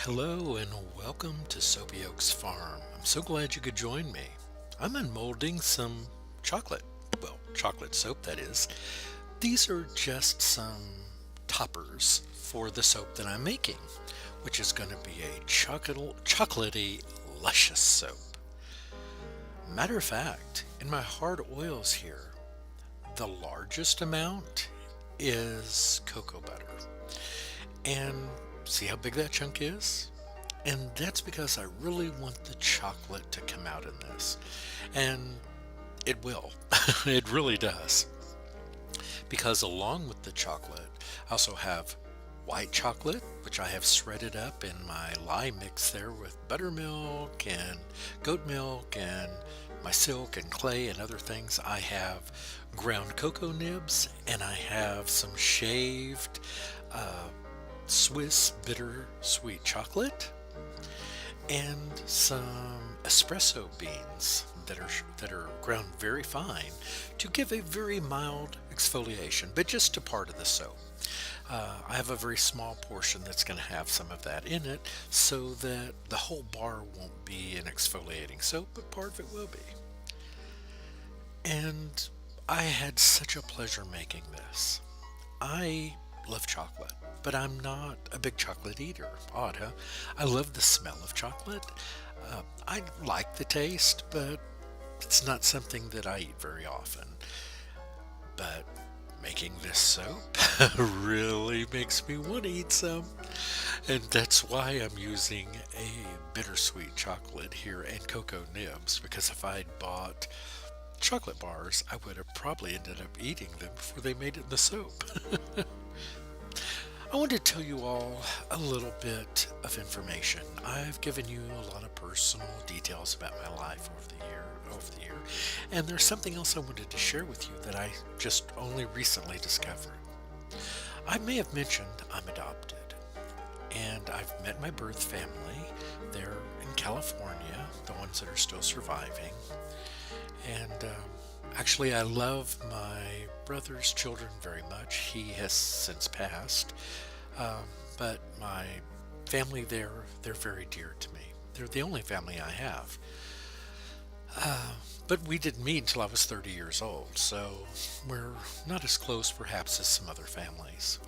Hello and welcome to Soapy Oaks Farm. I'm so glad you could join me. I'm unmolding some chocolate. Well, chocolate soap, that is. These are just some toppers for the soap that I'm making, which is going to be a chocolatey, luscious soap. Matter of fact, in my hard oils here, the largest amount is cocoa butter. And see how big that chunk is? And that's because I really want the chocolate to come out in this. And it will. It really does. Because along with the chocolate, I also have white chocolate, which I have shredded up in my lye mix there with buttermilk and goat milk and my silk and clay and other things. I have ground cocoa nibs, and I have some shaved uh, Swiss bittersweet chocolate and some espresso beans that are ground very fine to give a very mild exfoliation, but just a part of the soap. I have a very small portion that's going to have some of that in it so that the whole bar won't be an exfoliating soap, but part of it will be. And I had such a pleasure making this. I love chocolate, but I'm not a big chocolate eater. Odd, huh? I love the smell of chocolate. I like the taste, but it's not something that I eat very often. But making this soap really makes me want to eat some. And that's why I'm using a bittersweet chocolate here and cocoa nibs, because if I'd bought chocolate bars, I would have probably ended up eating them before they made it in the soap. I want to tell you all a little bit of information. I've given you a lot of personal details about my life over the year, and there's something else I wanted to share with you that I just only recently discovered. I may have mentioned I'm adopted, and I've met my birth family. They're in California, the ones that are still surviving, and actually, I love my brother's children very much. He has since passed, but my family there, they're very dear to me. They're the only family I have. But we didn't meet until I was 30 years old, so we're not as close perhaps as some other families.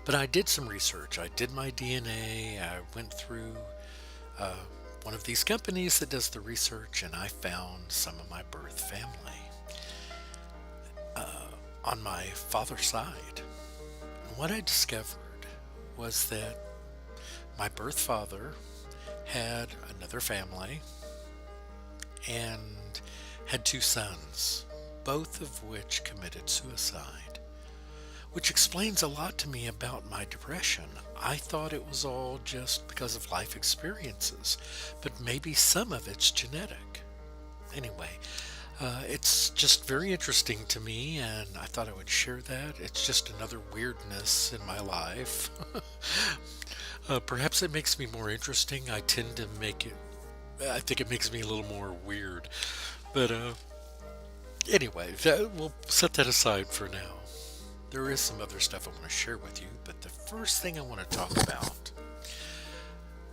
But I did some research. I did my DNA. I went through uh, one of these companies that does the research, and I found some of my birth family on my father's side. And what I discovered was that my birth father had another family and had two sons, both of which committed suicide, which explains a lot to me about my depression. I thought it was all just because of life experiences, but maybe some of it's genetic. Anyway, it's just very interesting to me, and I thought I would share that. It's just another weirdness in my life. Perhaps it makes me more interesting. I think it makes me a little more weird. But anyway, we'll set that aside for now. There is some other stuff I want to share with you, but the first thing I want to talk about.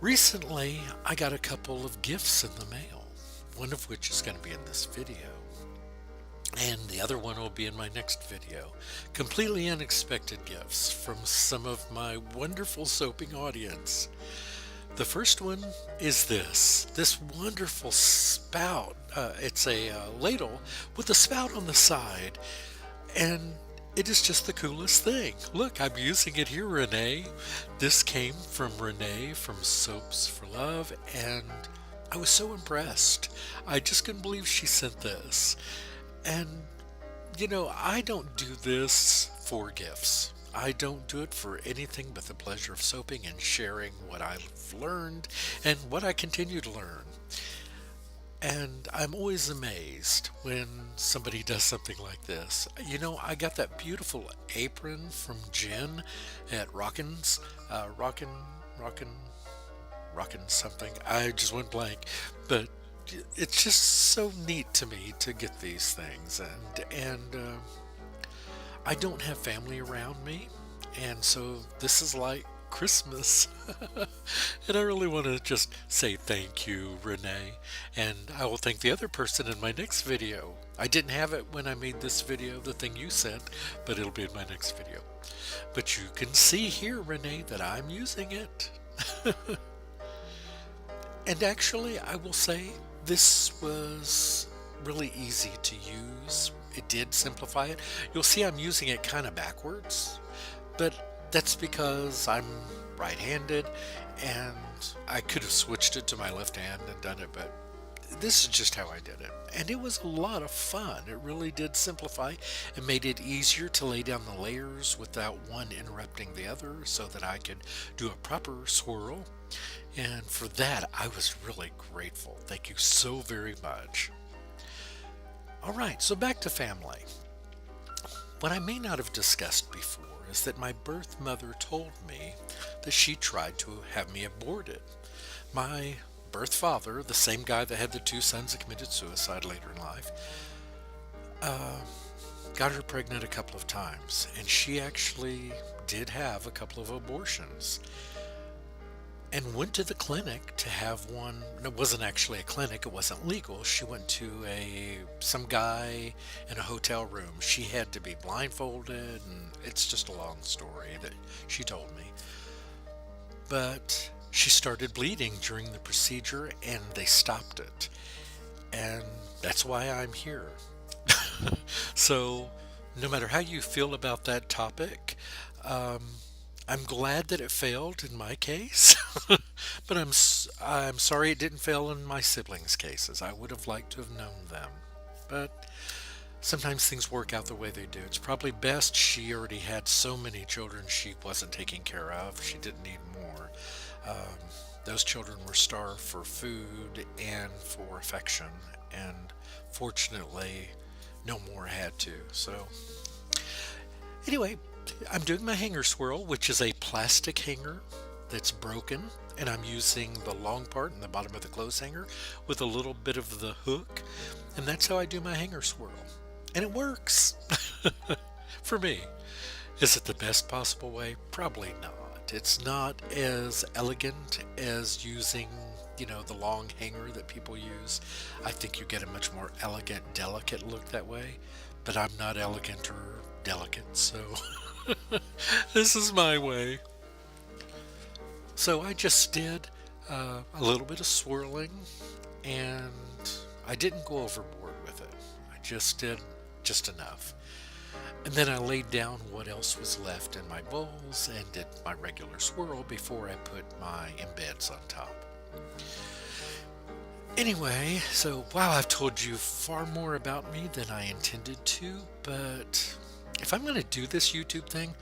Recently, I got a couple of gifts in the mail, one of which is going to be in this video, and the other one will be in my next video. Completely unexpected gifts from some of my wonderful soaping audience. The first one is this wonderful spout. It's a ladle with a spout on the side, and it is just the coolest thing. Look, I'm using it here, Renee. This came from Renee from Soaps for Love, and I was so impressed. I just couldn't believe she sent this. And, I don't do this for gifts. I don't do it for anything but the pleasure of soaping and sharing what I've learned and what I continue to learn. And I'm always amazed when somebody does something like this. I got that beautiful apron from Jen at Rockin' something. I just went blank. But it's just so neat to me to get these things. And I don't have family around me. And so this is like Christmas. And I really want to just say thank you, Renee. And I will thank the other person in my next video. I didn't have it when I made this video, the thing you sent, but it'll be in my next video. But you can see here, Renee, that I'm using it. And actually, I will say this was really easy to use. It did simplify it. You'll see I'm using it kind of backwards, but that's because I'm right-handed and I could have switched it to my left hand and done it, but this is just how I did it. And it was a lot of fun. It really did simplify and made it easier to lay down the layers without one interrupting the other so that I could do a proper swirl. And for that, I was really grateful. Thank you so very much. All right, so back to family. What I may not have discussed before is that my birth mother told me that she tried to have me aborted. My birth father, the same guy that had the two sons that committed suicide later in life, got her pregnant a couple of times, and she actually did have a couple of abortions and went to the clinic to have one. It wasn't actually a clinic, it wasn't legal. She went to some guy in a hotel room. She had to be blindfolded, and it's just a long story that she told me. But she started bleeding during the procedure and they stopped it. And that's why I'm here. So no matter how you feel about that topic, I'm glad that it failed in my case, but I'm sorry it didn't fail in my siblings' cases. I would have liked to have known them, but sometimes things work out the way they do. It's probably best she already had so many children she wasn't taking care of. She didn't need more. Those children were starved for food and for affection, and fortunately, no more had to. So, anyway, I'm doing my hanger swirl, which is a plastic hanger that's broken, and I'm using the long part in the bottom of the clothes hanger with a little bit of the hook, and that's how I do my hanger swirl. And it works for me. Is it the best possible way? Probably not. It's not as elegant as using, the long hanger that people use. I think you get a much more elegant, delicate look that way, but I'm not elegant or delicate, so this is my way. So I just did a little bit of swirling, and I didn't go overboard with it. I just did just enough. And then I laid down what else was left in my bowls and did my regular swirl before I put my embeds on top. Anyway, so wow, I've told you far more about me than I intended to, but if I'm going to do this YouTube thing,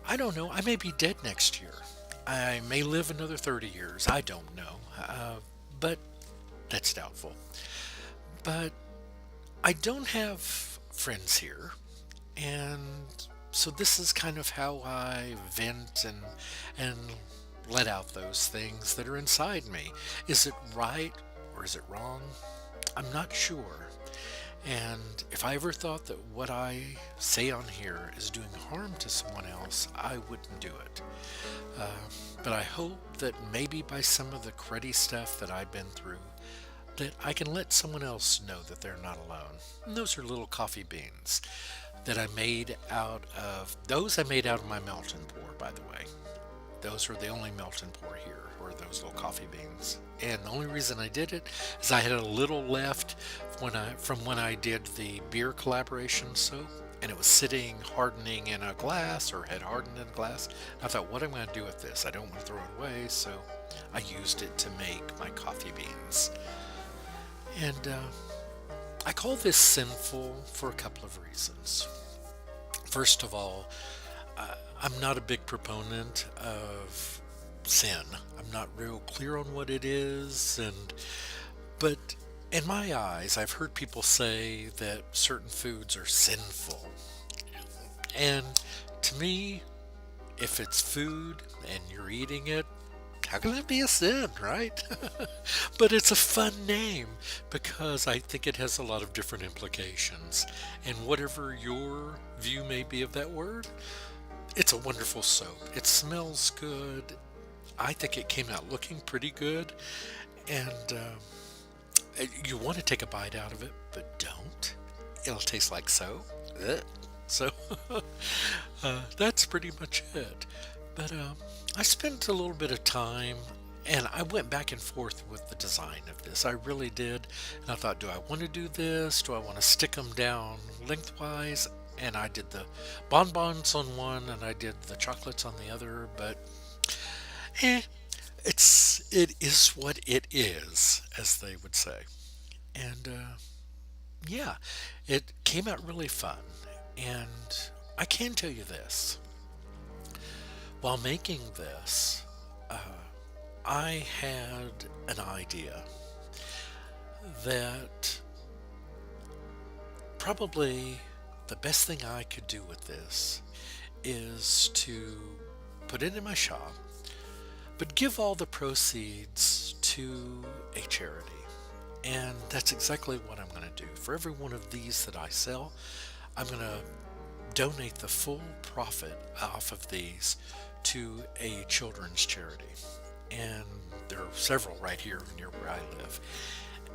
I don't know. I may be dead next year. I may live another 30 years. I don't know. But that's doubtful. But I don't have friends here. And so this is kind of how I vent and let out those things that are inside me. Is it right or is it wrong? I'm not sure. And if I ever thought that what I say on here is doing harm to someone else, I wouldn't do it. But I hope that maybe by some of the cruddy stuff that I've been through, that I can let someone else know that they're not alone. And those are little coffee beans that I made out of, my melt and pour, by the way. Those are the only melt and pour here, or those little coffee beans. And the only reason I did it is I had a little left from when I did the beer collaboration soap, and it was sitting hardening in a glass, or had hardened in a glass. I thought, what am I going to do with this? I don't want to throw it away, so I used it to make my coffee beans. And I call this sinful for a couple of reasons. First of all, I'm not a big proponent of sin. I'm not real clear on what it is, but in my eyes, I've heard people say that certain foods are sinful. And to me, if it's food and you're eating it, how can that be a sin, right? But it's a fun name because I think it has a lot of different implications. And whatever your view may be of that word, it's a wonderful soap. It smells good. I think it came out looking pretty good, and you want to take a bite out of it, but don't. It'll taste like soap. Ugh. So that's pretty much it. But I spent a little bit of time and I went back and forth with the design of this. I really did. And I thought, do I want to do this? Do I want to stick them down lengthwise? And I did the bonbons on one and I did the chocolates on the other. But eh, it is what it is, as they would say. And yeah, it came out really fun. And I can tell you this. While making this, I had an idea that probably the best thing I could do with this is to put it in my shop, but give all the proceeds to a charity. And that's exactly what I'm going to do. For every one of these that I sell, I'm going to donate the full profit off of these to a children's charity. And there are several right here near where I live.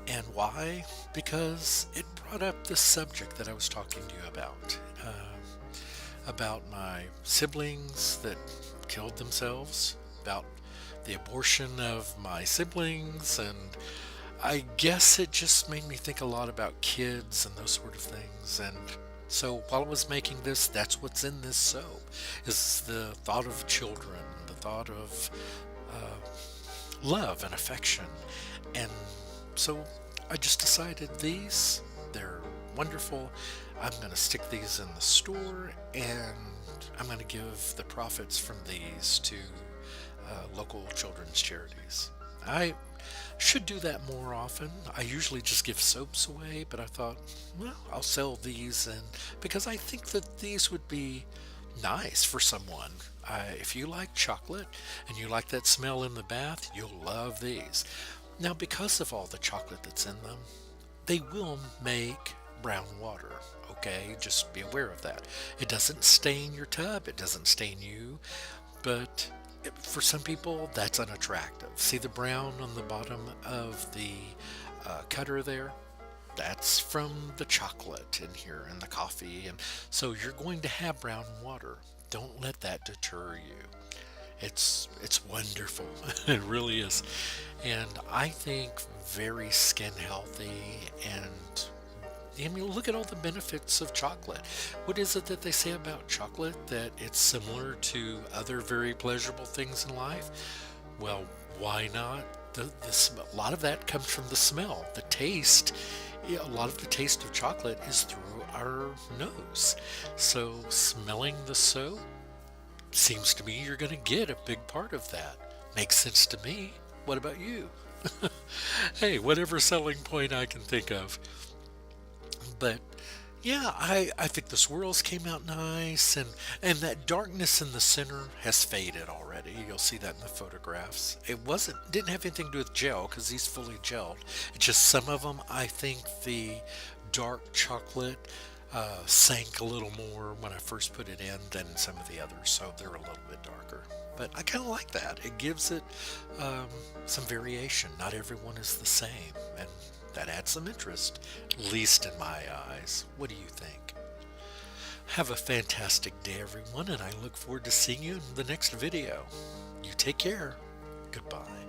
And why? Because it brought up the subject that I was talking to you about my siblings that killed themselves, about the abortion of my siblings, and I guess it just made me think a lot about kids and those sort of things. And so while I was making this, that's what's in this soap, is the thought of children, the thought of love and affection. And so I just decided they're wonderful. I'm going to stick these in the store and I'm going to give the profits from these to local children's charities. I should do that more often. I usually just give soaps away, but I thought, well, I'll sell these, and because I think that these would be nice for someone. If you like chocolate and you like that smell in the bath, you'll love these. Now, because of all the chocolate that's in them, they will make brown water. Okay, just be aware of that. It doesn't stain your tub, it doesn't stain you, but for some people that's unattractive. See the brown on the bottom of the cutter there? That's from the chocolate in here and the coffee, and so you're going to have brown water. Don't let that deter you. It's wonderful. It really is. And I think very skin healthy, and I mean, look at all the benefits of chocolate. What is it that they say about chocolate? That it's similar to other very pleasurable things in life? Well, why not? A lot of that comes from the smell. The taste, yeah, a lot of the taste of chocolate is through our nose. So smelling the soap, seems to me you're going to get a big part of that. Makes sense to me. What about you? Hey, whatever selling point I can think of. But yeah, I think the swirls came out nice, and that darkness in the center has faded already. You'll see that in the photographs. Didn't have anything to do with gel because he's fully gelled. It's just some of them, I think the dark chocolate sank a little more when I first put it in than some of the others, so they're a little bit darker. But I kind of like that. It gives it some variation. Not everyone is the same, and that adds some interest, at least in my eyes. What do you think? Have a fantastic day, everyone, and I look forward to seeing you in the next video. You take care. Goodbye.